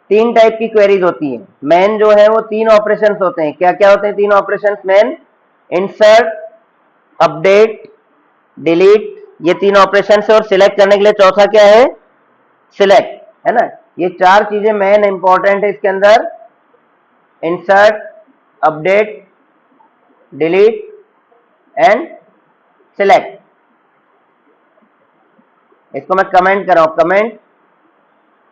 तीन टाइप की क्वेरीज होती है। मेन जो है वो तीन ऑपरेशंस होते हैं। क्या क्या होते हैं तीन operations main? Insert, update, delete, ये तीन ऑपरेशंस है। और सिलेक्ट करने के लिए चौथा क्या है? सिलेक्ट, है ना। ये चार चीजें मेन इंपॉर्टेंट है इसके अंदर। Insert, update, delete and select. इसको मैं कमेंट कर रहा हूं, कमेंट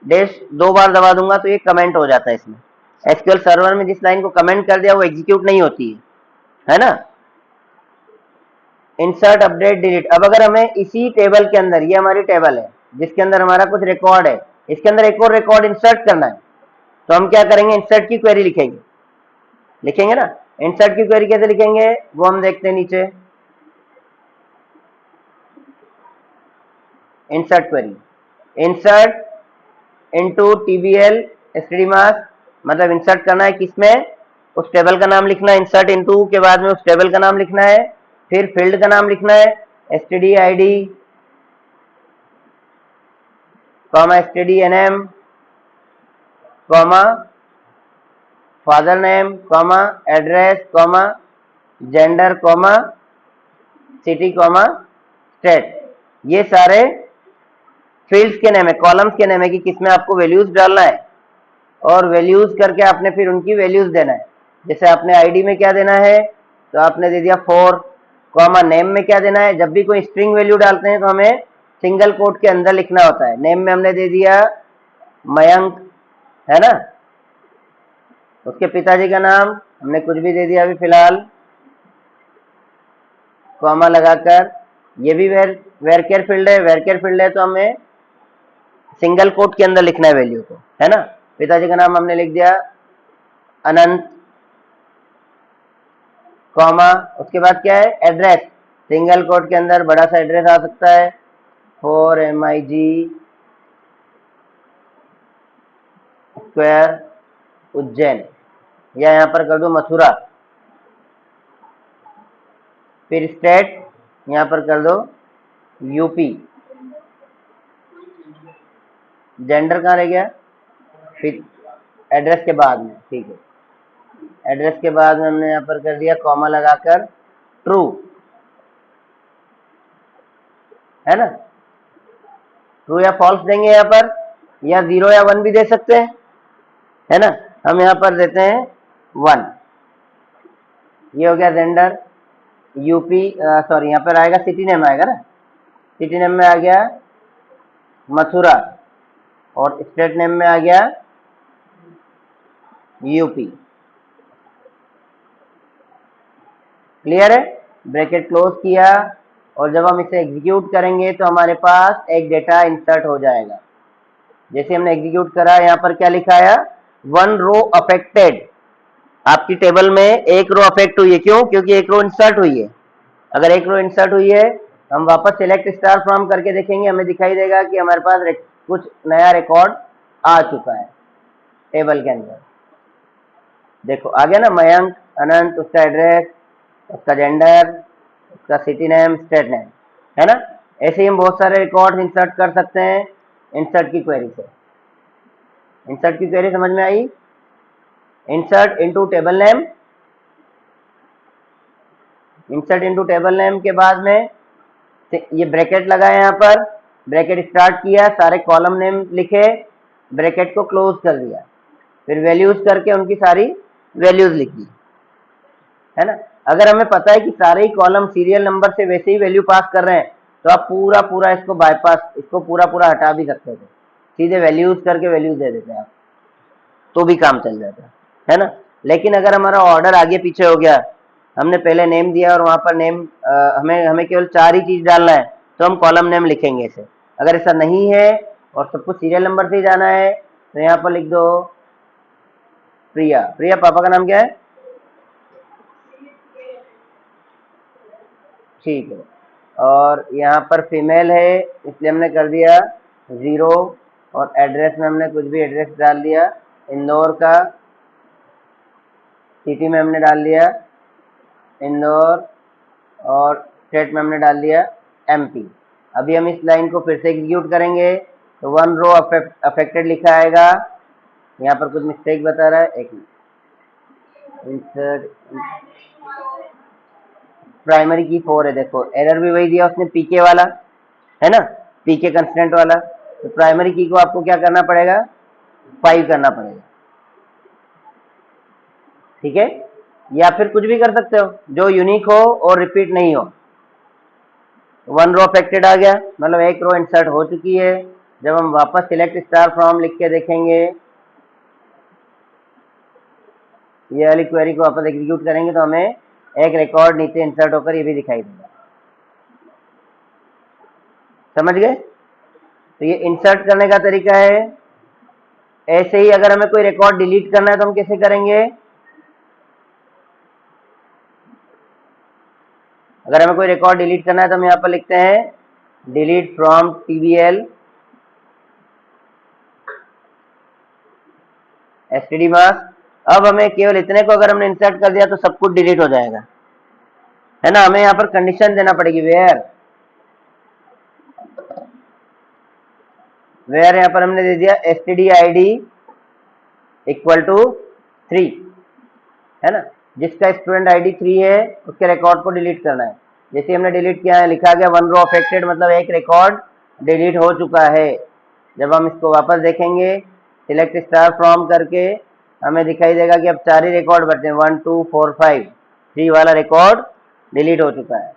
डैश 2 बार दबा दूंगा तो ये कमेंट हो जाता है इसमें। एसक्यूएल सर्वर में जिस लाइन को कमेंट कर दिया वो एग्जीक्यूट नहीं होती है ना। Insert, update, delete. अब अगर हमें इसी टेबल के अंदर, ये हमारी टेबल है जिसके अंदर हमारा कुछ रिकॉर्ड है, इसके अंदर एक और रिकॉर्ड इंसर्ट करना है, तो हम क्या करेंगे? इंसर्ट की क्वेरी लिखेंगे ना। इंसर्ट की क्वेरी कैसे लिखेंगे वो हम देखते हैं नीचे। Insert query, insert into TBL STD mask, मतलब इंसर्ट करना है किसमें? उस टेबल का नाम लिखना है। इंसर्ट इनटू के बाद में उस टेबल का नाम लिखना है, फिर फील्ड का नाम लिखना है, STD ID comma STD NM comma father name comma address comma gender comma city comma state. ये सारे फील्ड्स के नेम है, कॉलम्स के नेम है कि किसमें आपको वैल्यूज डालना है। और वैल्यूज करके आपने फिर उनकी वैल्यूज देना है। जैसे आपने आईडी में क्या देना है, तो आपने दे दिया 4 कॉमा नेम में क्या देना है। जब भी कोई स्ट्रिंग वैल्यू डालते हैं तो हमें सिंगल कोट के अंदर लिखना होता है। नेम में हमने दे दिया मयंक, है ना। उसके पिताजी का नाम हमने कुछ भी दे दिया अभी फिलहाल, कॉमा लगाकर। ये भी वेरकेर फील्ड है, वेरकेर फील्ड है तो हमें सिंगल कोट के अंदर लिखना है वैल्यू को, है ना। पिताजी का नाम हमने लिख दिया अनंत, कॉमा। उसके बाद क्या है? एड्रेस, सिंगल कोट के अंदर बड़ा सा एड्रेस आ सकता है 4MIG स्क्वायर उज्जैन, या यहां पर कर दो मथुरा। फिर स्टेट यहां पर कर दो यूपी। जेंडर कहां रह गया? फिर एड्रेस के बाद में, ठीक है। एड्रेस के बाद में हमने यहां पर कर दिया कॉमा लगाकर ट्रू, है ना। ट्रू या फॉल्स देंगे यहाँ पर, या 0 या 1 भी दे सकते हैं, है ना। हम यहाँ पर देते हैं 1। ये हो गया जेंडर। यूपी, सॉरी यहाँ पर आएगा सिटी नेम आएगा ना। सिटी नेम में आ गया मथुरा और स्टेट नेम में आ गया यूपी। क्लियर है? ब्रैकेट क्लोज किया और जब हम इसे एग्जीक्यूट करेंगे तो हमारे पास एक डेटा इंसर्ट हो जाएगा। जैसे हमने एग्जीक्यूट करा, यहाँ पर क्या लिखा है? 1 रो अफेक्टेड। आपकी टेबल में एक रो अफेक्ट हुई है, क्यों? क्योंकि एक रो इंसर्ट हुई है। अगर एक रो इंसर्ट हुई है, हम वापस सिलेक्ट स्टार फ्रॉम करके देखेंगे, हमें दिखाई देगा कि हमारे पास कुछ नया रिकॉर्ड आ चुका है टेबल के अंदर। देखो आ गया ना, मयंक, अनंत, उसका एड्रेस, उसका जेंडर, उसका सिटी नेम, स्टेट नेम, है ना। ऐसे ही हम बहुत सारे रिकॉर्ड इंसर्ट कर सकते हैं इंसर्ट की क्वेरी से। इंसर्ट की क्वेरी समझ में आई? Insert into table name, insert into table name के बाद में ये ब्रैकेट लगाए, यहाँ पर ब्रैकेट स्टार्ट किया, सारे कॉलम नेम लिखे, ब्रैकेट को क्लोज कर दिया, फिर वैल्यूज करके उनकी सारी वैल्यूज लिख दी, है ना। अगर हमें पता है कि सारे ही कॉलम सीरियल नंबर से वैसे ही वैल्यू पास कर रहे हैं तो आप पूरा पूरा इसको बाईपास, इसको पूरा पूरा हटा भी सकते थे, सीधे वैल्यूज करके वैल्यूज दे देते हैं आप, तो भी काम चल जाता है ना। लेकिन अगर हमारा ऑर्डर आगे पीछे हो गया, हमने पहले नेम दिया और वहां पर नेम हमें केवल 4 ही चीज डालना है, तो हम कॉलम नेम लिखेंगे इसे। अगर ऐसा नहीं है और सब कुछ सीरियल नंबर से ही जाना है तो यहाँ पर लिख दो प्रिया। प्रिया पापा का नाम क्या है? ठीक है। और यहाँ पर फीमेल है इसलिए हमने कर दिया 0, और एड्रेस में हमने कुछ भी एड्रेस डाल दिया इंदौर का, सिटी में हमने डाल दिया इंदौर, और स्टेट में हमने डाल दिया MP। अभी हम इस लाइन को फिर से एग्जीक्यूट करेंगे तो 1 रो अफेक्टेड लिखा आएगा, यहाँ पर कुछ मिस्टेक बता रहा है, एक मिनट। इंसर्ट प्राइमरी की 4 है, देखो एरर भी वही दिया उसने, पीके वाला है ना, पीके कंस्टेंट वाला। तो प्राइमरी की को आपको क्या करना पड़ेगा, 5 करना पड़ेगा, ठीक है। या फिर कुछ भी कर सकते हो जो यूनिक हो और रिपीट नहीं हो। 1 रो अफेक्टेड आ गया, मतलब एक रो इंसर्ट हो चुकी है। जब हम वापस सिलेक्ट स्टार फ्रॉम लिख के देखेंगे, ये वाली क्वेरी को वापस एग्जीक्यूट करेंगे, तो हमें एक रिकॉर्ड नीचे इंसर्ट होकर ये भी दिखाई देगा। समझ गए? तो ये इंसर्ट करने का तरीका है। ऐसे ही अगर हमें कोई रिकॉर्ड डिलीट करना है तो हम कैसे करेंगे, अगर हमें कोई रिकॉर्ड डिलीट करना है तो हम यहाँ पर लिखते हैं डिलीट फ्रॉम टीबीएल एसटीडी मार्क्स। अब हमें केवल इतने को अगर हमने इंसर्ट कर दिया तो सब कुछ डिलीट हो जाएगा, है ना। हमें यहाँ पर कंडीशन देना पड़ेगी, वेयर यहाँ पर हमने दे दिया एसटीडी आईडी इक्वल टू 3, है ना। जिसका स्टूडेंट आईडी 3 है उसके रिकॉर्ड को डिलीट करना है। जैसे हमने डिलीट किया है, लिखा गया 1 रो अफेक्टेड, मतलब एक रिकॉर्ड डिलीट हो चुका है। जब हम इसको वापस देखेंगे सिलेक्ट स्टार फ्रॉम करके, हमें दिखाई देगा कि अब 4 ही रिकॉर्ड बचे हैं, 1 2 4 5, 3 वाला रिकॉर्ड डिलीट हो चुका है।